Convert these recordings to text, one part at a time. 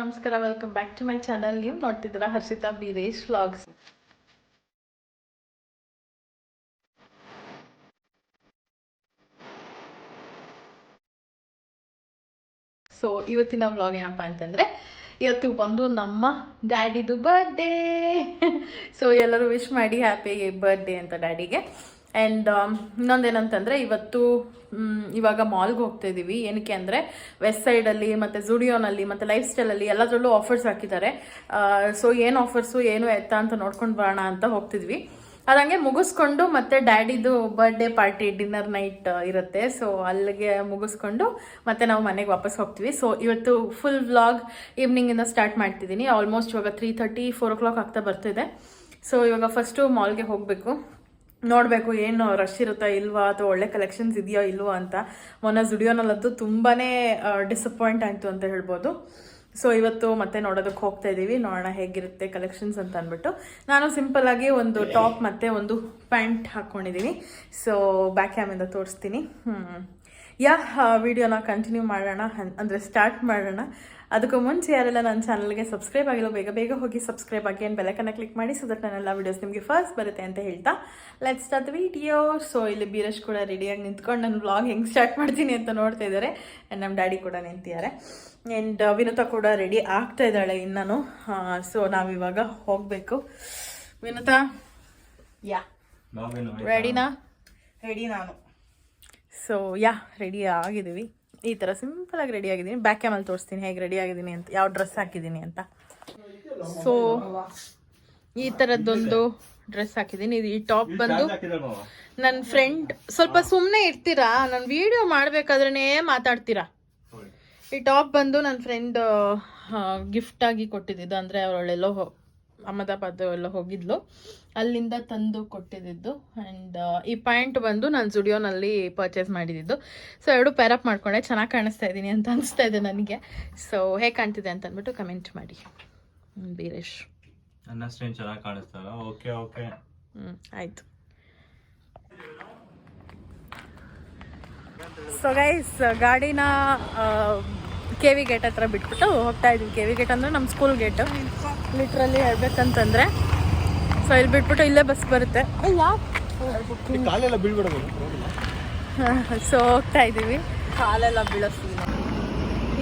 ನಮಸ್ಕಾರ, welcome back to my channel. ನೀವು ನೋಡ್ತಿದ್ದೀರಾ ಹರ್ಷಿತಾ ಬೀರೇಶ್ ವ್ಲಾಗ್ಸ್. ಸೊ ಇವತ್ತಿನ ವ್ಲಾಗ್ ಏನಪ್ಪ ಅಂತಂದರೆ, ಇವತ್ತು ಬಂದು ನಮ್ಮ ಡ್ಯಾಡಿದು ಬರ್ಡೇ. ಸೊ ಎಲ್ಲರೂ ವಿಶ್ ಮಾಡಿ ಹ್ಯಾಪಿ ಬರ್ಡೇ ಅಂತ ಡ್ಯಾಡಿಗೆ. ಆ್ಯಂಡ್ ಇನ್ನೊಂದೇನಂತಂದರೆ, ಇವಾಗ ಮಾಲ್ಗೆ ಹೋಗ್ತಾ ಇದ್ದೀವಿ. ಏನಕ್ಕೆ ಅಂದರೆ ವೆಸ್ಟ್ ಸೈಡಲ್ಲಿ ಮತ್ತು ಝುಡಿಯೋನಲ್ಲಿ ಮತ್ತು ಲೈಫ್ ಸ್ಟೈಲಲ್ಲಿ ಎಲ್ಲದರಲ್ಲೂ ಆಫರ್ಸ್ ಹಾಕಿದ್ದಾರೆ. ಸೊ ಏನು ಆಫರ್ಸು ಏನು ಎತ್ತ ಅಂತ ನೋಡ್ಕೊಂಡು ಬರೋಣ ಅಂತ ಹೋಗ್ತಿದ್ವಿ. ಅದಂಗೆ ಮುಗಿಸ್ಕೊಂಡು ಮತ್ತೆ ಡ್ಯಾಡಿದು ಬರ್ಡೇ ಪಾರ್ಟಿ ಡಿನ್ನರ್ ನೈಟ್ ಇರುತ್ತೆ. ಸೊ ಅಲ್ಲಿಗೆ ಮುಗಿಸ್ಕೊಂಡು ಮತ್ತೆ ನಾವು ಮನೆಗೆ ವಾಪಸ್ ಹೋಗ್ತೀವಿ. ಸೊ ಇವತ್ತು ಫುಲ್ ವ್ಲಾಗ್ ಈವ್ನಿಂಗಿಂದ ಸ್ಟಾರ್ಟ್ ಮಾಡ್ತಿದ್ದೀನಿ. ಆಲ್ಮೋಸ್ಟ್ ಇವಾಗ 3:30, 4 o'clock ಆಗ್ತಾ ಬರ್ತಿದೆ. ಸೊ ಇವಾಗ ಫಸ್ಟು ಮಾಲ್ಗೆ ಹೋಗಬೇಕು, ನೋಡಬೇಕು ಏನು ರಶ್ ಇರುತ್ತಾ ಇಲ್ವಾ ಅಥವಾ ಒಳ್ಳೆ ಕಲೆಕ್ಷನ್ಸ್ ಇದೆಯೋ ಇಲ್ವಾ ಅಂತ. ಮೊನ್ನೆ ಝುಡಿಯೋನಲ್ಲಂತೂ ತುಂಬಾ ಡಿಸಪಾಯಿಂಟ್ ಆಯಿತು ಅಂತ ಹೇಳ್ಬೋದು. ಸೊ ಇವತ್ತು ಮತ್ತೆ ನೋಡೋದಕ್ಕೆ ಹೋಗ್ತಾ ಇದ್ದೀವಿ, ನೋಡೋಣ ಹೇಗಿರುತ್ತೆ ಕಲೆಕ್ಷನ್ಸ್ ಅಂತ ಅಂದ್ಬಿಟ್ಟು. ನಾನು ಸಿಂಪಲ್ಲಾಗಿ ಒಂದು ಟಾಪ್ ಮತ್ತು ಒಂದು ಪ್ಯಾಂಟ್ ಹಾಕ್ಕೊಂಡಿದ್ದೀನಿ. ಸೊ ಬ್ಯಾಕ್ ಕ್ಯಾಮಿಂದ ತೋರಿಸ್ತೀನಿ. ವಿಡಿಯೋನ ಕಂಟಿನ್ಯೂ ಮಾಡೋಣ, ಅಂದರೆ ಸ್ಟಾರ್ಟ್ ಮಾಡೋಣ. ಅದಕ್ಕೂ ಮುಂಚೆ ಯಾರೆಲ್ಲ ನನ್ನ ಚಾನಲ್ಗೆ ಸಬ್ಸ್ಕ್ರೈಬ್ ಆಗಿಲ್ಲ, ಬೇಗ ಹೋಗಿ ಸಬ್ಸ್ಕ್ರೈಬ್ ಆಗಿ ಏನು ಬೆಲಕನ್ನು ಕ್ಲಿಕ್ ಮಾಡಿ, ಸೊ ದಟ್ ನನ್ನೆಲ್ಲ ವೀಡಿಯೋಸ್ ನಿಮಗೆ ಫಸ್ಟ್ ಬರುತ್ತೆ ಅಂತ ಹೇಳ್ತಾ let's start the video. So ಇಲ್ಲಿ ಬೀರೇಶ್ ಕೂಡ ರೆಡಿಯಾಗಿ ನಿಂತ್ಕೊಂಡು ನನ್ನ ವ್ಲಾಗ್ ಹೆಂಗೆ ಸ್ಟಾರ್ಟ್ ಮಾಡ್ತೀನಿ ಅಂತ ನೋಡ್ತಾ ಇದ್ದಾರೆ. ಆ್ಯಂಡ್ ನಮ್ಮ ಡ್ಯಾಡಿ ಕೂಡ ನಿಂತಿದ್ದಾರೆ. ಆ್ಯಂಡ್ ವಿನುತಾ ಕೂಡ ರೆಡಿ ಆಗ್ತಾ ಇದ್ದಾಳೆ ಇನ್ನೂ. ಸೊ ನಾವಿವಾಗ ಹೋಗಬೇಕು. ವಿನುತಾ ರೆಡಿನಾ? ರೆಡಿ ನಾನು. ಸೊ ರೆಡಿ ಆಗಿದ್ದೀವಿ. ಈ ಥರ ಸಿಂಪಲಾಗಿ ರೆಡಿ ಆಗಿದ್ದೀನಿ. ಬ್ಯಾಕ್ ಕ್ಯಾಮಲ್ಲಿ ತೋರಿಸ್ತೀನಿ ಹೇಗೆ ರೆಡಿ ಆಗಿದ್ದೀನಿ ಅಂತ, ಯಾವ ಡ್ರೆಸ್ ಹಾಕಿದ್ದೀನಿ ಅಂತ. ಸೊ ಈ ಥರದ್ದೊಂದು ಡ್ರೆಸ್ ಹಾಕಿದ್ದೀನಿ. ಈ ಟಾಪ್ ಬಂದು ನನ್ನ ಫ್ರೆಂಡ್, ಸ್ವಲ್ಪ ಸುಮ್ಮನೆ ಇರ್ತೀರಾ, ನಾನು ವಿಡಿಯೋ ಮಾಡಬೇಕಾದ್ರೇ ಮಾತಾಡ್ತೀರಾ. ಈ ಟಾಪ್ ಬಂದು ನನ್ನ ಫ್ರೆಂಡ್ ಗಿಫ್ಟಾಗಿ ಕೊಟ್ಟಿದ್ದು. ಅಂದರೆ ಅವಳೆಲ್ಲೋ ಅಹಮದಾಬಾದ್ ಎಲ್ಲ ಹೋಗಿದ್ಲು, ಅಲ್ಲಿಂದ ತಂದು ಕೊಟ್ಟಿದ್ದು. ಆ್ಯಂಡ್ ಈ ಪ್ಯಾಂಟ್ ಬಂದು ನಾನು ಝುಡಿಯೋನಲ್ಲಿ ಪರ್ಚೇಸ್ ಮಾಡಿದ್ದು. ಸೊ ಎರಡು ಪ್ಯಾರಪ್ ಮಾಡ್ಕೊಂಡೆ, ಚೆನ್ನಾಗಿ ಕಾಣಿಸ್ತಾ ಇದ್ದೀನಿ ಅಂತ ಅನಿಸ್ತಾ ಇದೆ ನನಗೆ. ಸೊ ಹೇಗೆ ಕಾಣ್ತಿದೆ ಅಂತ ಅಂದ್ಬಿಟ್ಟು ಕಮೆಂಟ್ ಮಾಡಿ. ಬೀರೇಶ್ ಅನ್ನಷ್ಟೇನು ಚೆನ್ನಾಗಿ ಕಾಣಿಸ್ತಾರ? ಓಕೆ ಆಯಿತು. ಸೊ ಗೈಸ್, ಗಾಡಿನ KV ಗೇಟ್ ಹತ್ರ ಬಿಟ್ಬಿಟ್ಟು ಹೋಗ್ತಾ ಇದ್ವಿ. KV ಗೇಟ್ ಅಂದರೆ ನಮ್ಮ ಸ್ಕೂಲ್ ಗೇಟು, ಲಿಟ್ರಲ್ಲಿ ಹೇಳ್ಬೇಕಂತಂದರೆ. ಸೊ ಇಲ್ಲಿ ಬಿಟ್ಬಿಟ್ಟು ಇಲ್ಲೇ ಬಸ್ ಬರುತ್ತೆ. ಸೊ ಹೋಗ್ತಾ ಇದ್ದೀವಿ. ಕಾಲೆಲ್ಲ ಬೀಳಿಸ್ತೀವಿ.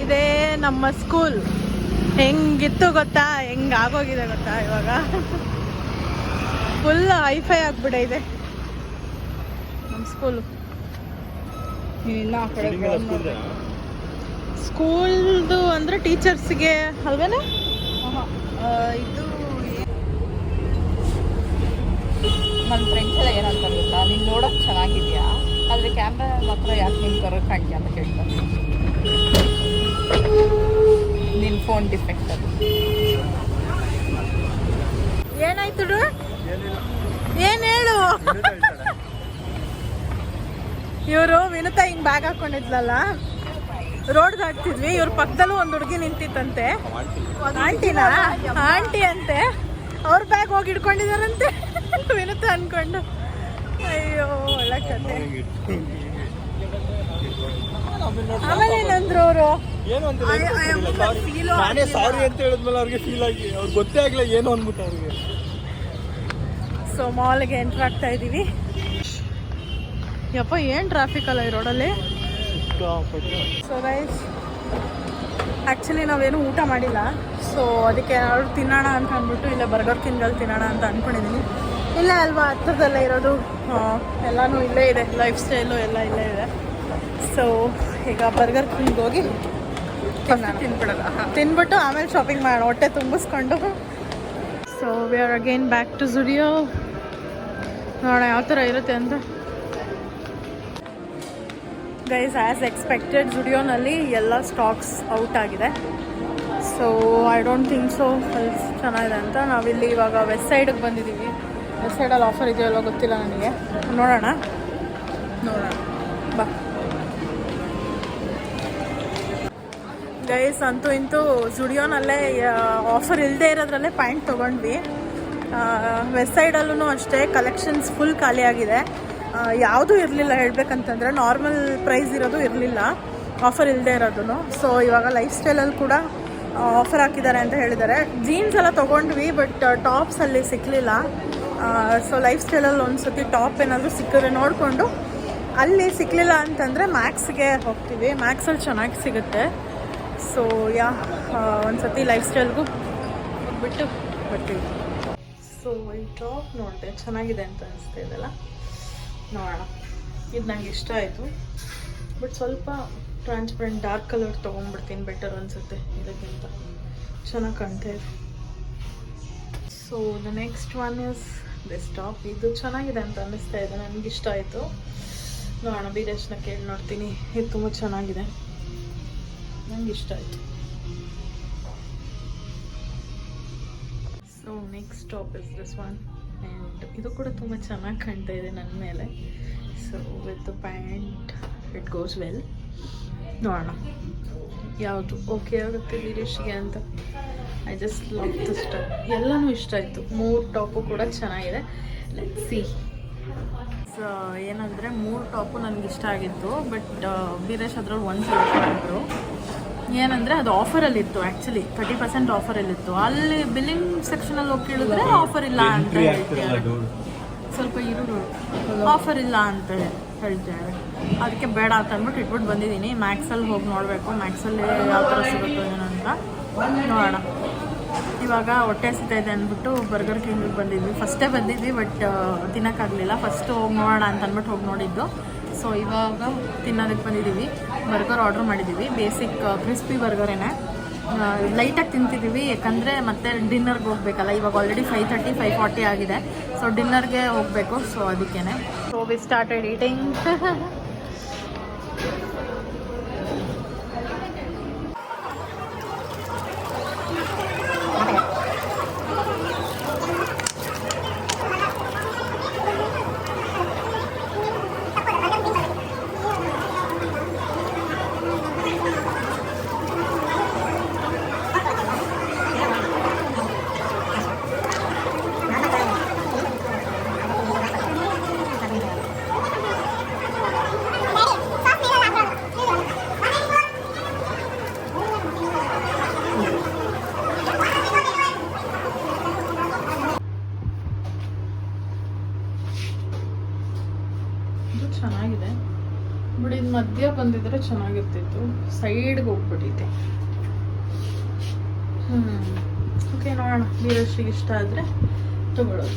ಇದೇ ನಮ್ಮ ಸ್ಕೂಲ್. ಹೆಂಗಿತ್ತು ಗೊತ್ತಾ, ಹೆಂಗೆ ಆಗೋಗಿದೆ ಗೊತ್ತಾ, ಇವಾಗ ಫುಲ್ ಹೈಫೈ ಆಗಿಬಿಟ್ಟಿದೆ ನಮ್ಮ ಸ್ಕೂಲು. ಇನ್ನು ಆ ಕಡೆ ಸ್ಕೂಲ್ದು ಅಂದರೆ ಟೀಚರ್ಸ್ಗೆ ಅಲ್ವೇನ? ಇದು ನನ್ನ ಫ್ರೆಂಡ್ಸ್ ಎಲ್ಲ ಏನಂತಾರೆ ಗೊತ್ತಾ, ನೀನು ನೋಡೋಕೆ ಚೆನ್ನಾಗಿದೆಯಾ, ಆದರೆ ಕ್ಯಾಮ್ರಾ ಮಾತ್ರ ಯಾಕೆ ನೀನು ಕರೋಕೆ ಕಾಣ್ತೀಯ ಅಂತ ಕೇಳ್ತಾರೆ. ನಿನ್ನ ಫೋನ್ ಡಿಫೆಕ್ಟ್ ಅದು. ಏನಾಯ್ತು? ಏನು ಹೇಳು? ಇವರು ವಿನುತಾ ಹಿಂಗೆ ಬ್ಯಾಗ್ ಹಾಕ್ಕೊಂಡಿದ್ಲಲ್ಲ, ರೋಡ್ಗೆ ಹಾಕ್ತಿದ್ವಿ. ಇವ್ರ ಪಕ್ಕದಲ್ಲೂ ಒಂದು ಹುಡುಗಿ ನಿಂತಿತ್ತಂತೆ. ಆಂಟಿನಾ? ಆಂಟಿ ಅಂತೆ. ಅವ್ರ ಬ್ಯಾಗ್ ಹೋಗಿ ಇಟ್ಕೊಂಡಿದಾರಂತೆ ವಿನುತಾ ಅನ್ಕೊಂಡು. ಅಯ್ಯೋ ಒಳ್ಳೆ ಕತೆ. ಆಮೇಲೆ ಏನಂದ್ರು ಅವರು, ಸೊ ಮಾಲ್ಗೆ ಎಂಟ್ರ್ ಆಗ್ತಾ ಇದೀವಿ. ಯಪ್ಪ ಏನು ಟ್ರಾಫಿಕ್ ಅಲ್ಲ ಈ ರೋಡಲ್ಲಿ. ಸೊ ಗೈಸ್, ಆ್ಯಕ್ಚುಲಿ ನಾವೇನು ಊಟ ಮಾಡಿಲ್ಲ. ಸೊ ಅದಕ್ಕೆ ಏನಾದ್ರು ತಿನ್ನೋಣ ಅಂತ ಅಂದ್ಬಿಟ್ಟು ಇಲ್ಲೇ ಬರ್ಗರ್ ಕಿಂಗಲ್ಲಿ ತಿನ್ನೋಣ ಅಂತ ಅಂದ್ಕೊಂಡಿದ್ದೀನಿ. ಇಲ್ಲೇ ಅಲ್ವಾ ಹತ್ರದಲ್ಲೇ ಇರೋದು, ಎಲ್ಲನೂ ಇಲ್ಲೇ ಇದೆ, ಲೈಫ್ ಸ್ಟೈಲು ಎಲ್ಲ ಇಲ್ಲೇ ಇದೆ. ಸೊ ಈಗ ಬರ್ಗರ್ ಕಿಂಗ್ ಹೋಗಿ ತಿನ್ಬಿಟ್ಟು ಆಮೇಲೆ ಶಾಪಿಂಗ್ ಮಾಡೋಣ, ಹೊಟ್ಟೆ ತುಂಬಿಸ್ಕೊಂಡು. So we are again back to Zudio. ನೋಡೋಣ ಯಾವ ಥರ ಇರುತ್ತೆ ಅಂತ. ಗೈಸ್, ಆ್ಯಸ್ ಎಕ್ಸ್ಪೆಕ್ಟೆಡ್ ಝುಡಿಯೋನಲ್ಲಿ ಎಲ್ಲ ಸ್ಟಾಕ್ಸ್ ಔಟ್ ಆಗಿದೆ. So I don't think so ಅಲ್ಲಿ ಚೆನ್ನಾಗಿದೆ ಅಂತ. ನಾವಿಲ್ಲಿ ಇವಾಗ ವೆಸ್ಟ್ ಸೈಡಿಗೆ ಬಂದಿದ್ದೀವಿ. ವೆಸ್ಟ್ ಸೈಡಲ್ಲಿ ಆಫರ್ ಇದೆಯೋ ಎಲ್ಲೋ ಗೊತ್ತಿಲ್ಲ ನನಗೆ, ನೋಡೋಣ ಬಾ. ಗೈಸ್, ಅಂತೂ ಇಂತೂ ಝುಡಿಯೋನಲ್ಲೇ ಆಫರ್ ಇಲ್ಲದೆ ಇರೋದ್ರಲ್ಲೇ ಪ್ಯಾಂಟ್ ತೊಗೊಂಡ್ವಿ. ವೆಸ್ಟ್ ಸೈಡಲ್ಲೂ ಅಷ್ಟೇ ಕಲೆಕ್ಷನ್ಸ್ ಫುಲ್ ಖಾಲಿಯಾಗಿದೆ. ಯಾವುದೂ ಇರಲಿಲ್ಲ ಹೇಳಬೇಕಂತಂದರೆ, ನಾರ್ಮಲ್ ಪ್ರೈಸ್ ಇರೋದು ಇರಲಿಲ್ಲ, ಆಫರ್ ಇಲ್ಲದೆ ಇರೋದು. ಸೊ ಇವಾಗ ಲೈಫ್ ಸ್ಟೈಲಲ್ಲಿ ಕೂಡ ಆಫರ್ ಹಾಕಿದ್ದಾರೆ ಅಂತ ಹೇಳಿದ್ದಾರೆ. ಜೀನ್ಸ್ ಎಲ್ಲ ತೊಗೊಂಡ್ವಿ, ಬಟ್ ಟಾಪ್ಸ್ ಅಲ್ಲಿ ಸಿಕ್ಕಲಿಲ್ಲ. ಸೊ ಲೈಫ್ ಸ್ಟೈಲಲ್ಲಿ ಒಂದು ಸತಿ ಟಾಪ್ ಏನಾದರೂ ಸಿಕ್ಕಿದ್ರೆ ನೋಡಿಕೊಂಡು, ಅಲ್ಲಿ ಸಿಕ್ಕಲಿಲ್ಲ ಅಂತಂದರೆ ಮ್ಯಾಕ್ಸ್ಗೆ ಹೋಗ್ತೀವಿ. ಮ್ಯಾಕ್ಸಲ್ಲಿ ಚೆನ್ನಾಗಿ ಸಿಗುತ್ತೆ. ಸೊ ಒಂದು ಸತಿ ಲೈಫ್ ಸ್ಟೈಲ್ಗೂ ಹೋಗ್ಬಿಟ್ಟು ಬರ್ತೀವಿ. ಸೊ ಈ ಟಾಪ್ ನೋಡಿದೆ, ಚೆನ್ನಾಗಿದೆ ಅಂತ ಅನಿಸ್ತಾ ಇದೆಲ್ಲ, ನೋಡೋಣ. ಇದು ನಂಗೆ ಇಷ್ಟ ಆಯಿತು, ಬಟ್ ಸ್ವಲ್ಪ ಟ್ರಾನ್ಸ್ಪರೆಂಟ್ ಡಾರ್ಕ್ ಕಲರ್ ತೊಗೊಂಡ್ಬಿಡ್ತೀನಿ, ಬೆಟರ್ ಅನಿಸುತ್ತೆ ಇದಕ್ಕಿಂತ, ಚೆನ್ನಾಗಿ ಕಾಣ್ತಾ ಇದೆ. So the next one is this top. ಇದು ಚೆನ್ನಾಗಿದೆ ಅಂತ ಅನ್ನಿಸ್ತಾ ಇದೆ, ನನಗೆ ಇಷ್ಟ ಆಯಿತು. ನೋಡೋಣ, ಬೀರೇಶ್ನ ಕೇಳಿ ನೋಡ್ತೀನಿ. ಇದು ತುಂಬ ಚೆನ್ನಾಗಿದೆ, ನನಗೆ ಇಷ್ಟ ಆಯಿತು. So next top is this one, and ಇದು ಕೂಡ ತುಂಬ ಚೆನ್ನಾಗಿ ಕಾಣ್ತಾ ಇದೆ ನನ್ನ ಮೇಲೆ. So with the pant it goes well. ನೋಡೋಣ ಯಾವುದು ಓಕೆ ಆಗುತ್ತೆ ವೀರೇಶ್ಗೆ ಅಂತ. I just love this top. ಎಲ್ಲನೂ ಇಷ್ಟ ಆಯಿತು, 3 ಟಾಪು ಕೂಡ ಚೆನ್ನಾಗಿದೆ. Let's see. ಸೊ ಏನಂದರೆ 3 ಟಾಪು ನನಗೆ ಇಷ್ಟ ಆಗಿತ್ತು, ಬಟ್ ವೀರೇಶ್ ಅದ್ರಲ್ಲಿ ಒಂದು ಸೆಲೆಕ್ಟ್ ಮಾಡಿದ್ರು. ಏನಂದರೆ ಅದು ಆಫರಲ್ಲಿತ್ತು, ಆ್ಯಕ್ಚುಲಿ 30% ಆಫರಲ್ಲಿತ್ತು. ಅಲ್ಲಿ ಬಿಲ್ಲಿಂಗ್ ಸೆಕ್ಷನಲ್ಲಿ ಹೋಗಿ ಕೇಳಿದ್ರೆ ಆಫರ್ ಇಲ್ಲ ಅಂತ ಹೇಳ್ತಾರೆ. ಸ್ವಲ್ಪ ಆಫರ್ ಇಲ್ಲ ಅಂತ ಹೇಳ್ತಾರೆ. ಅದಕ್ಕೆ ಬೇಡ ಅಂತ ಅಂದ್ಬಿಟ್ಟು ಇಟ್ಬಿಟ್ಟು ಬಂದಿದ್ದೀನಿ. ಮ್ಯಾಕ್ಸಲ್ಲಿ ಹೋಗಿ ನೋಡಬೇಕು, ಮ್ಯಾಕ್ಸಲ್ಲಿ ಯಾವ ಥರ ಸಿಗುತ್ತೋ ಏನೋ ಅಂತ ನೋಡೋಣ. ಇವಾಗ ಹೊಟ್ಟೆ ಹಸಿತಾ ಇದೆ ಅಂದ್ಬಿಟ್ಟು ಬರ್ಗರ್ ಕಿಂಗಿಗೆ ಬಂದಿದ್ವಿ. ಫಸ್ಟೇ ಬಂದಿದ್ವಿ, ಬಟ್ ತಿನ್ನೋಕ್ಕಾಗಲಿಲ್ಲ. ಫಸ್ಟು ಹೋಗಿ ನೋಡೋಣ ಅಂತ ಅಂದ್ಬಿಟ್ಟು ಹೋಗಿ ನೋಡಿದ್ದು. ಸೊ ಇವಾಗ ತಿನ್ನೋದಕ್ಕೆ ಬಂದಿದ್ದೀವಿ. ಬರ್ಗರ್ ಆರ್ಡ್ರ್ ಮಾಡಿದ್ದೀವಿ, ಬೇಸಿಕ್ ಕ್ರಿಸ್ಪಿ ಬರ್ಗರೇನೆ. ಲೈಟಾಗಿ ತಿಂತಿದ್ದೀವಿ, ಯಾಕಂದರೆ ಮತ್ತೆ ಡಿನ್ನರ್ಗೆ ಹೋಗ್ಬೇಕಲ್ಲ. ಇವಾಗ ಆಲ್ರೆಡಿ 5:30 5:40 ಆಗಿದೆ. ಸೊ ಡಿನ್ನರ್ಗೆ ಹೋಗಬೇಕು, ಸೊ ಅದಕ್ಕೇ. So we started eating. ಚೆನ್ನಾಗಿದೆ, ಬಟ್ ಇದು ಮಧ್ಯ ಬಂದಿದ್ರೆ ಚೆನ್ನಾಗಿರ್ತಿತ್ತು. ಸೈಡ್ಗೆ ಹೋಗ್ಬಿಟ್ಟಿದೆ. ಓಕೆ, ನೋಡೋಣ. ವೀರೇಶ್ಗೆ ಇಷ್ಟ ಆದರೆ ತಗೊಳ್ಳೋದು.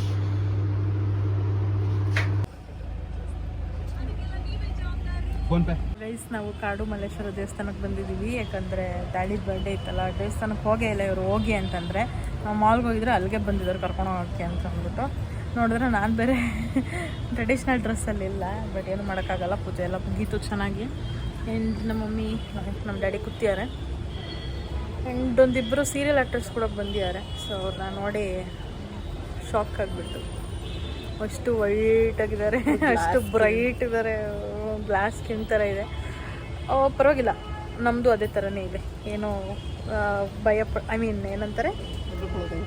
ಗೈಸ್, ನಾವು ಕಾಡು ಮಲ್ಲೇಶ್ವರ ದೇವಸ್ಥಾನಕ್ಕೆ ಬಂದಿದ್ದೀವಿ. ಯಾಕಂದರೆ ಡ್ಯಾಡಿದ ಬರ್ಡೇ ಇತ್ತಲ್ಲ, ದೇವಸ್ಥಾನಕ್ಕೆ ಹೋಗೇ ಇಲ್ಲ ಇವರು. ಹೋಗಿ ಅಂತಂದರೆ ನಾವು ಮಾಲ್ಗೆ ಹೋಗಿದ್ರೆ ಅಲ್ಲಿಗೆ ಬಂದಿದ್ದಾರೆ ಕರ್ಕೊಂಡು ಹೋಗೋಕ್ಕೆ ಅಂತ ಅಂದ್ಬಿಟ್ಟು. ನೋಡಿದ್ರೆ ನಾನು ಬೇರೆ ಟ್ರೆಡಿಷ್ನಲ್ ಡ್ರೆಸ್ಸಲ್ಲಿಲ್ಲ, ಬಟ್ ಏನು ಮಾಡೋಕ್ಕಾಗಲ್ಲ. ಪೂಜೆ ಎಲ್ಲ ಮುಗೀತು ಚೆನ್ನಾಗಿ. ಆ್ಯಂಡ್ ನಮ್ಮ ಮಮ್ಮಿ ನಮ್ಮ ಡ್ಯಾಡಿ ಕೂತಿದ್ದಾರೆ. ಆ್ಯಂಡ್ ಒಂದಿಬ್ಬರು ಸೀರಿಯಲ್ ಆ್ಯಕ್ಟರ್ಸ್ ಕೂಡ ಬಂದಿದ್ದಾರೆ. ಸೊ ಅವ್ರನ್ನ ನೋಡಿ ಶಾಕ್ ಆಗಿಬಿಟ್ಟು. ಅಷ್ಟು ವೈಟಾಗಿದ್ದಾರೆ, ಅಷ್ಟು ಬ್ರೈಟ್ ಇದ್ದಾರೆ, ಗ್ಲಾಸ್ ಸ್ಕಿನ್ ಥರ ಇದೆ. ಪರವಾಗಿಲ್ಲ, ನಮ್ಮದು ಅದೇ ಥರನೇ ಇದೆ. ಏನೋ ಏನಂತಾರೆ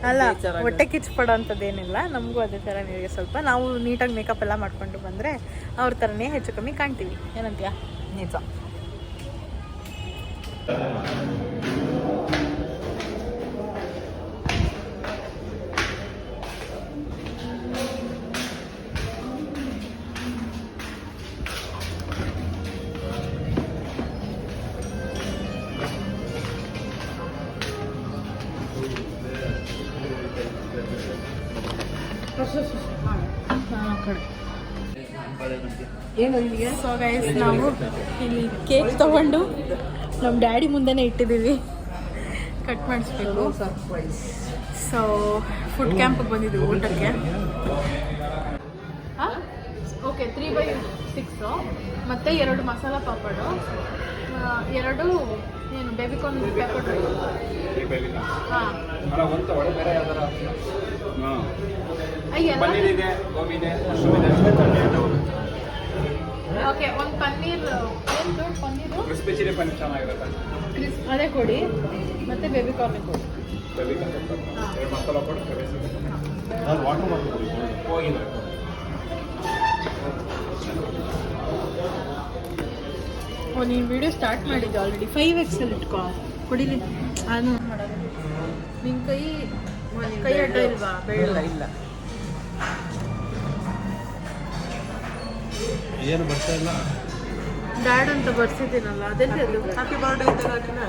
ಅಲ್ಲ, ಹೊಟ್ಟೆ ಕಿಚ್ಚು ಪಡೋ ಅಂಥದ್ದೇನಿಲ್ಲ. ನಮಗೂ ಅದೇ ಥರನೇ ಇದೆ. ಸ್ವಲ್ಪ ನಾವು ನೀಟಾಗಿ ಮೇಕಪ್ ಎಲ್ಲ ಮಾಡ್ಕೊಂಡು ಬಂದರೆ ಅವ್ರ ಥರನೇ ಹೆಚ್ಚು ಕಮ್ಮಿ ಕಾಣ್ತೀವಿ. ಏನಂತೀಯ? ನಿಜ. ಸೊ ಗೈಸ್, ನಾವು ಇಲ್ಲಿ ಕೇಕ್ ತಗೊಂಡು ನಮ್ಮ ಡ್ಯಾಡಿ ಮುಂದೆನೇ ಇಟ್ಟಿದ್ದೀವಿ, ಕಟ್ ಮಾಡಿಸ್ಬೇಕು. ಸೊ ಫುಡ್ ಕ್ಯಾಂಪಿಗೆ ಬಂದಿದ್ದೀವಿ ಊಟಕ್ಕೆ. ಓಕೆ, 3/6 ಮತ್ತು 2 ಮಸಾಲ ಪಾಪಡು, 2 ಏನು ಬೇಬಿಕಾರ್ನ್ ಪೆಪ್ಪರ್ ಹಾಂ. ಓಕೆ, ಒಂದು ಪನ್ನೀರ್, ಏನು ಪನ್ನೀರು ಕ್ರಿಸ್ಪಿ ಚಿಲ್ಲಿ ಪನ್ನೀರ್ ಚೆನ್ನಾಗಿರುತ್ತೆ, ಅದೇ ಕೊಡಿ. ಮತ್ತು ಬೇಬಿಕಾರ್ನ್ ಕೊಡಿ. ಮಸಾಲ ಕೊಡಿ. ಹೋಗಿದೆ. ನೀನು ವಿಡಿಯೋ ಸ್ಟಾರ್ಟ್ ಮಾಡಿದ್ದೆ ಆಲ್ರೆಡಿ. 5X ಅಲ್ಲಿ ಇಟ್ಕೋ. ಕುಡಿಲಿ ನಾನು ಮಾಡೋದು ನಿನ್ನ ಕೈ ಅಡ್ಡ ಇಲ್ವಾ ಬೇಡ ಇಲ್ಲ ಏನು ಬರ್ತಾ ಇಲ್ಲ. ಡ್ಯಾಡ್ ಅಂತ ಬರ್ಸಿದ್ದೀನಲ್ಲ ಅದೆಲ್ಲಿ ಅದು ಹ್ಯಾಪಿ ಬರ್ಡೇ ಅಂತ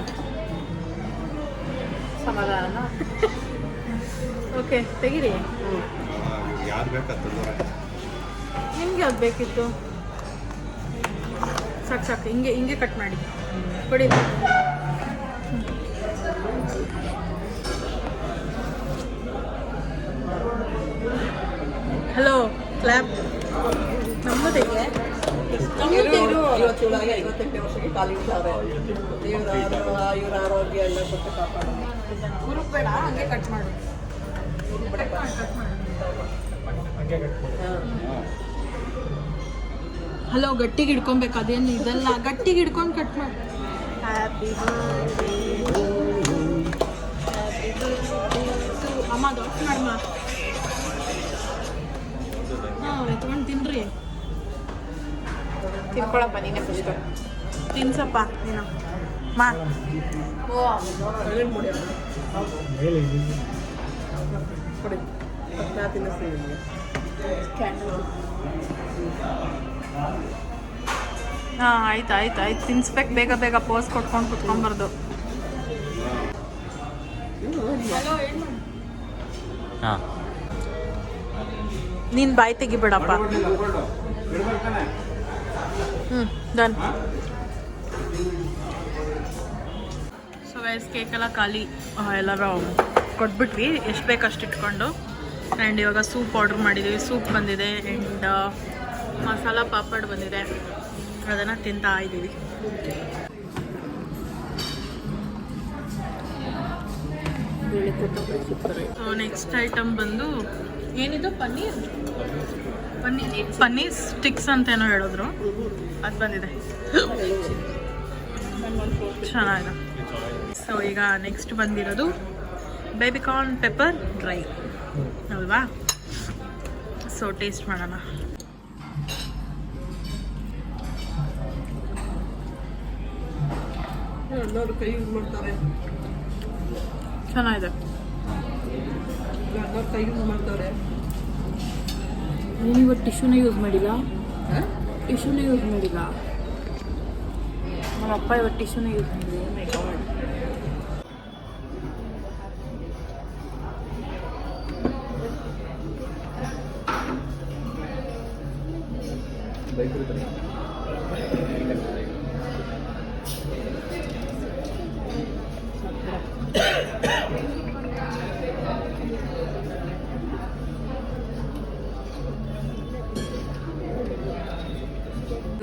ಸಮಾಧಾನ ಓಕೆ ತೆಗೀರಿ ಯಾರು ಬೇಕಾಗ್ತದೆ ನಿಮ್ಗೆ ಯಾವ್ದು ಬೇಕಿತ್ತು ಸಾಕು ಸಾಕು ಹಿಂಗೆ ಹಿಂಗೆ ಕಟ್ ಮಾಡಿ ಕೊಡಿ ಹಲೋ ಕ್ಲಾಪ್ ನಮ್ಮದಿಗೆ ಇವತ್ತೊಳಗೆ 58 ವರ್ಷಕ್ಕೆ ಕಾಲಿಡ್ತಾರೆ. ಇವ್ರ ಆರೋಗ್ಯ ಎಲ್ಲ ಕೊಟ್ಟು ಕಾಪಾಡೋಣ. ಹುರುಪ್ ಬೇಡ ಹಂಗೆ ಕಟ್ ಮಾಡು ಹಲೋ ಗಟ್ಟಿಗೆ ಹಿಡ್ಕೊಬೇಕು ಅದೇನು ಇದೆಲ್ಲ ಗಟ್ಟಿಗೆ ಹಿಡ್ಕೊಂಡು ಕಟ್ ಮಾಡಿ ಹ್ಯಾಪಿ ಅಮ್ಮ ದೊಡ್ಡ ಮಾಡಮ್ಮ ಹಾಂ ಎತ್ಕೊಂಡು ತಿನ್ರಿ ತಿನ್ಕೊಳಪ್ಪ ನೀನೇ ಫಸ್ಟ್ ತಿನ್ಸಪ್ಪ ನೀನು ಮಾ ಓ ಒಳ್ಳೆನ್ ಕೊಡಿ ಅಮ್ಮ. ಕೊಡಿ ನಾ ತಿನ್ನಿಸ್ತೀನಿ ನಿಮಗೆ. ಹಾಂ ಆಯ್ತು ಆಯ್ತು ಆಯ್ತು ತಿನ್ಸ್ಬೇಕು ಬೇಗ ಬೇಗ ಪೋಸ್ ಕೊಟ್ಕೊಂಡು ಕುತ್ಕೊಂಬಾರ್ದು ಹಾಂ ನೀನು ಬಾಯಿ ತೆಗಿಬೇಡಪ್ಪ ಡನ್ ಸೊ ಗೈಸ್ ಕೇಕೆಲ್ಲ ಖಾಲಿ ಎಲ್ಲರೂ ಕೊಟ್ಬಿಟ್ವಿ ಎಷ್ಟು ಬೇಕು ಅಷ್ಟು ಇಟ್ಕೊಂಡು ಆ್ಯಂಡ್ ಇವಾಗ ಸೂಪ್ ಆರ್ಡ್ರ್ ಮಾಡಿದ್ದೀವಿ ಸೂಪ್ ಬಂದಿದೆ ಆ್ಯಂಡ್ ಮಸಾಲ ಪಾಪಡ್ ಬಂದಿದೆ ಅದನ್ನು ತಿಂತಾ ಇದ್ದೀವಿ ಸೊ ನೆಕ್ಸ್ಟ್ ಐಟಮ್ ಬಂದು ಏನಿದು ಪನ್ನೀರ್ ಪನ್ನೀರ್ ಸ್ಟಿಕ್ಸ್ ಅಂತ ಏನೋ ಹೇಳಿದ್ರು ಅದು ಬಂದಿದೆ ಚೆನ್ನಾಗಿದೆ ಸೊ ಈಗ ನೆಕ್ಸ್ಟ್ ಬಂದಿರೋದು ಬೇಬಿಕಾರ್ನ್ ಪೆಪ್ಪರ್ ಡ್ರೈ ಅಲ್ವಾ ಸೊ ಟೇಸ್ಟ್ ಮಾಡೋಣ ಎಲ್ಲರೂ ಕೈ ಯೂಸ್ ಮಾಡ್ತಾರೆ. ಚೆನ್ನಾಗಿದೆ ಎಲ್ಲರೂ ಕೈ ಯೂಸ್ ಮಾಡ್ತಾರೆ. ನೀನು ಇವತ್ತು ಟಿಶ್ಯೂನೇ ಯೂಸ್ ಮಾಡಿಲ್ಲ ಟಿಶ್ಯೂನೇ ಯೂಸ್ ಮಾಡಿಲ್ಲ ನಮ್ಮ ಅಪ್ಪ ಇವತ್ತು ಟಿಶ್ಯೂನೇ ಯೂಸ್ ಮಾಡಿಲ್ಲ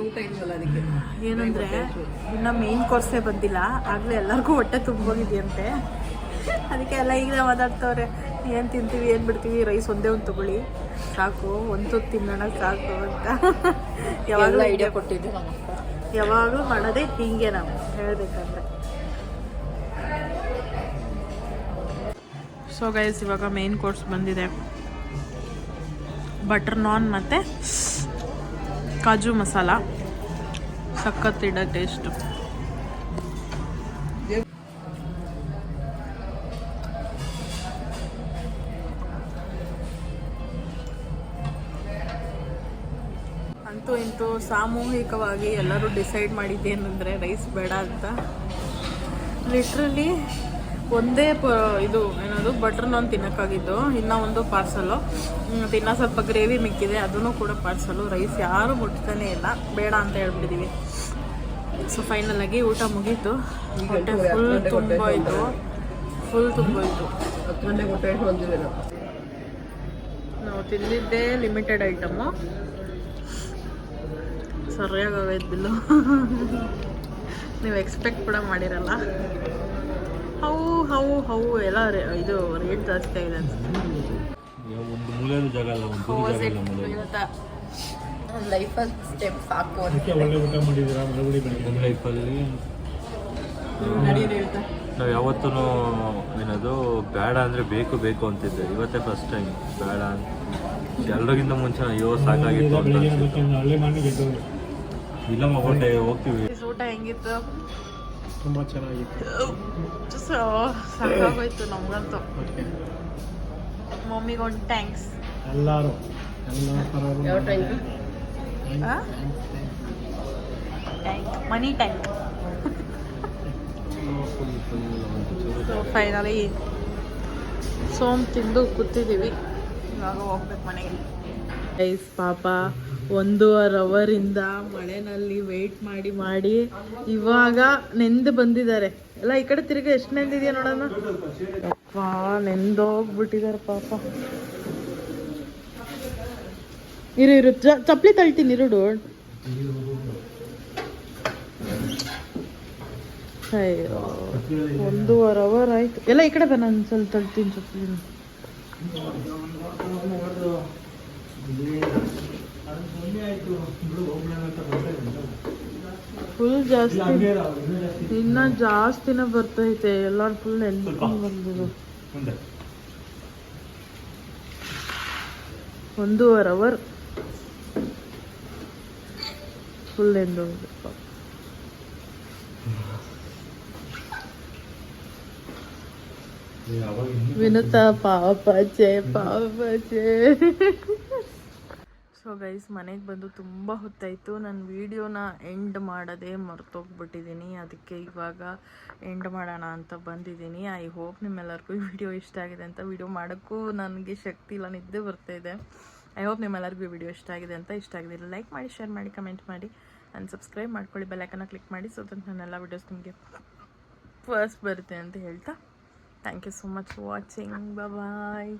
ಊಟ ಇಲ್ವಲ್ಲ ಅದಕ್ಕೆ. ಏನಂದರೆ ಇನ್ನು ಮೇನ್ ಕೋರ್ಸೇ ಬಂದಿಲ್ಲ ಆಗಲೇ ಎಲ್ಲರಿಗೂ ಹೊಟ್ಟೆ ತುಂಬೋಗಿದೆಯಂತೆ ಅದಕ್ಕೆ ಎಲ್ಲ ಈಗ ಮಾತಾಡ್ತವ್ರೆ ಏನು ತಿಂತೀವಿ ಏನು ಬಿಡ್ತೀವಿ ರೈಸ್ ಒಂದೇ ಒಂದು ತೊಗೊಳ್ಳಿ ಸಾಕು ಒಂದು ತಿನ್ನೋಣ ಸಾಕು ಅಂತ ಯಾವಾಗಲೂ ಐಡಿಯಾ ಕೊಟ್ಟಿದ್ದೆ ಯಾವಾಗಲೂ ಮಾಡೋದೇ ಹೀಗೆ ನಾವು ಹೇಳಬೇಕಂದ್ರೆ ಸೊ ಗೈಸ್ ಇವಾಗ ಮೇನ್ ಕೋರ್ಸ್ ಬಂದಿದೆ ಬಟರ್ ನಾನ್ ಮತ್ತು ಕಾಜು ಮಸಾಲ ಸಖತ್ತಿಡ ಟೇಸ್ಟು ಅಂತೂ ಇಂತೂ ಸಾಮೂಹಿಕವಾಗಿ ಎಲ್ಲರೂ ಡಿಸೈಡ್ ಮಾಡಿದ್ದೇನೆಂದರೆ ರೈಸ್ ಬೇಡ ಅಂತ ಲಿಟ್ರಲಿ ಒಂದೇ ಇದು ಏನದು ಬಟರ್ ನಾನ್ ತಿನ್ನೋಕ್ಕಾಗಿದ್ದು ಇನ್ನೂ ಒಂದು ಪಾರ್ಸಲು ಮತ್ತು ಇನ್ನೂ ಸ್ವಲ್ಪ ಗ್ರೇವಿ ಮಿಕ್ಕಿದೆ ಅದನ್ನು ಕೂಡ ಪಾರ್ಸಲು ರೈಸ್ ಯಾರೂ ಮುಟ್ತಾನೇ ಇಲ್ಲ ಬೇಡ ಅಂತ ಹೇಳ್ಬಿಟ್ಟಿದ್ದೀವಿ ಸೊ ಫೈನಲಾಗಿ ಊಟ ಮುಗೀತು ಹೊಟ್ಟೆ ಫುಲ್ ತುಂಬೋಯ್ತು ಫುಲ್ ತುಂಬೋಯ್ತು 10 ಗಂಟೆಗೆ ಊಟ ಇಟ್ಟು ಬಂದಿದೆ ನಾವು ತಿಂದಿದ್ದೇ ಲಿಮಿಟೆಡ್ ಐಟಮು ಸರಿಯಾಗೋಗೈತೆ ಬಿಲ್ಲು ನೀವು ಎಕ್ಸ್ಪೆಕ್ಟ್ ಕೂಡ ಮಾಡಿರಲ್ಲ ಹೌ ಎಲ್ಲ ಇದು ರೇಟ್ ಜಾಸ್ತಿ ಆಗಿದೆ ಒಂದು ಮೂಲೆಯದು ಜಾಗ ಅಲ್ಲ ಒಂದು ಜಾಗ ಇಲ್ಲ ಮೂಲೆ ಲೈಫಲ್ಲಿ ಸ್ಟೆಪ್ ಸಾಕು ಒಳ್ಳೆ ಊಟ ಮಾಡಿದ್ದೀರಾ ಮಳವಳ್ಳಿ ಬೆಳಿಗ್ಗೆ ನಮ್ಮ ಲೈಫಲ್ಲಿ ನಡೆಯೋದು ಹೇಳ್ತಾ ನಾವು ಯಾವತ್ತೂ ಏನದು ಬೇಡ ಅಂದರೆ ಬೇಕು ಬೇಕು ಅಂತಿದ್ದೆ ಇವತ್ತೇ ಫಸ್ಟ್ ಟೈಮ್ ಬೇಡ ಅಂತ ಎಲ್ರಿಗಿಂತ ಮುಂಚೆ ಅಯ್ಯೋ ಸಾಕಾಗಿತ್ತು ಅಂತ ಅನ್ಸಿತ್ತು. ಹಳ್ಳಿ ಮಾಡಿ ಗೆದ್ದವರು ಇಲ್ಲ ಮಗಟ್ಟೆ ಹೋಗ್ತೀವಿ ಊಟ ಹೆಂಗಿತ್ತು ತುಂಬ ಚೆನ್ನಾಗಿತ್ತು. ಸಾಕಾಗೋಯ್ತು ನಮ್ಗಂತೂ. ಮಮ್ಮಿಗೊಂದು ಥ್ಯಾಂಕ್ಸ್. ಎಲ್ಲರೂ ಎಲ್ಲ ಥರ ಟ್ಯಾಂಕ್ ಮನಿ ಟ್ಯಾಂಕ್. ಸೊ ಫೈನಲಿ ಸೋಮ್ ತಿಂದು ಕೂತಿದ್ದೀವಿ. ಇವಾಗ ಹೋಗ್ಬೇಕು ಮನೆಗೆ. ಗೈಸ್ ಪಾಪ 1.5 ಅವರಿಂದ ಮಳೆನಲ್ಲಿ ವೆಯ್ಟ್ ಮಾಡಿ ಮಾಡಿ ಇವಾಗ ನೆಂದು ಬಂದಿದ್ದಾರೆ. ಎಲ್ಲ ಈ ಕಡೆ ತಿರುಗಿ ಎಷ್ಟು ನೆಂದಿದೆಯಾ ನೋಡೋಣ. ಅಪ್ಪ ನೆಂದೋಗ್ಬಿಟ್ಟಿದ್ದಾರೆ ಪಾಪ. ಇರು ಚಪ್ಪಲಿ ತಳ್ತೀನಿ ಇರುಡು. ಅಯ್ಯೋ 1.5 ಅವರ್ ಆಯ್ತು. ಎಲ್ಲ ಈ ಕಡೆ ಬನ್ನ ಸ್ವಲ್ಪ ತಳ್ತೀನಿ ಚಪ್ಪಲಿ. ಫುಲ್ ಜಾಸ್ತಿ ಇನ್ನ ಜಾಸ್ತಿನ ಬರ್ತೈತೆ. ಎಲ್ಲರೂ ಫುಲ್ ನೆನ್ಕೊಂಡು ಬಂದಿದ್ರು. 1.5 ಅವರ್ ಫುಲ್ ಎಂದು ವಿನುತಾ ಪಾಪಚೆ. ಸೊ ಗೈಸ್ ಮನೆಗೆ ಬಂದು ತುಂಬ ಹೊತ್ತಾಯಿತು. ನಾನು ವೀಡಿಯೋನ ಎಂಡ್ ಮಾಡೋದೇ ಮರ್ತೋಗ್ಬಿಟ್ಟಿದ್ದೀನಿ. ಅದಕ್ಕೆ ಇವಾಗ ಎಂಡ್ ಮಾಡೋಣ ಅಂತ ಬಂದಿದ್ದೀನಿ. ಐ ಹೋಪ್ ನಿಮ್ಮೆಲ್ಲರಿಗೂ ಈ ವಿಡಿಯೋ ಇಷ್ಟ ಆಗಿದೆ ಅಂತ. ವಿಡಿಯೋ ಮಾಡೋಕ್ಕೂ ನನಗೆ ಶಕ್ತಿ ಇಲ್ಲ, ನಿದ್ದೆ ಬರ್ತಾಯಿದೆ. ಐ ಹೋಪ್ ನಿಮ್ಮೆಲ್ಲರಿಗೂ ಈ ವಿಡಿಯೋ ಇಷ್ಟ ಆಗಿದೆ ಅಂತ. ಇಷ್ಟ ಆಗಿದ್ರೆ ಲೈಕ್ ಮಾಡಿ, ಶೇರ್ ಮಾಡಿ, ಕಮೆಂಟ್ ಮಾಡಿ ಆ್ಯಂಡ್ ಸಬ್ಸ್ಕ್ರೈಬ್ ಮಾಡ್ಕೊಳ್ಳಿ. ಬೆಲ್ಲೈಕನ್ನ ಕ್ಲಿಕ್ ಮಾಡಿ ಸೊ ದಟ್ ನನ್ನೆಲ್ಲ ವಿಡಿಯೋಸ್ ನಿಮಗೆ ಫಸ್ಟ್ ಬರುತ್ತೆ ಅಂತ ಹೇಳ್ತಾ thank you so much for watching. Bye.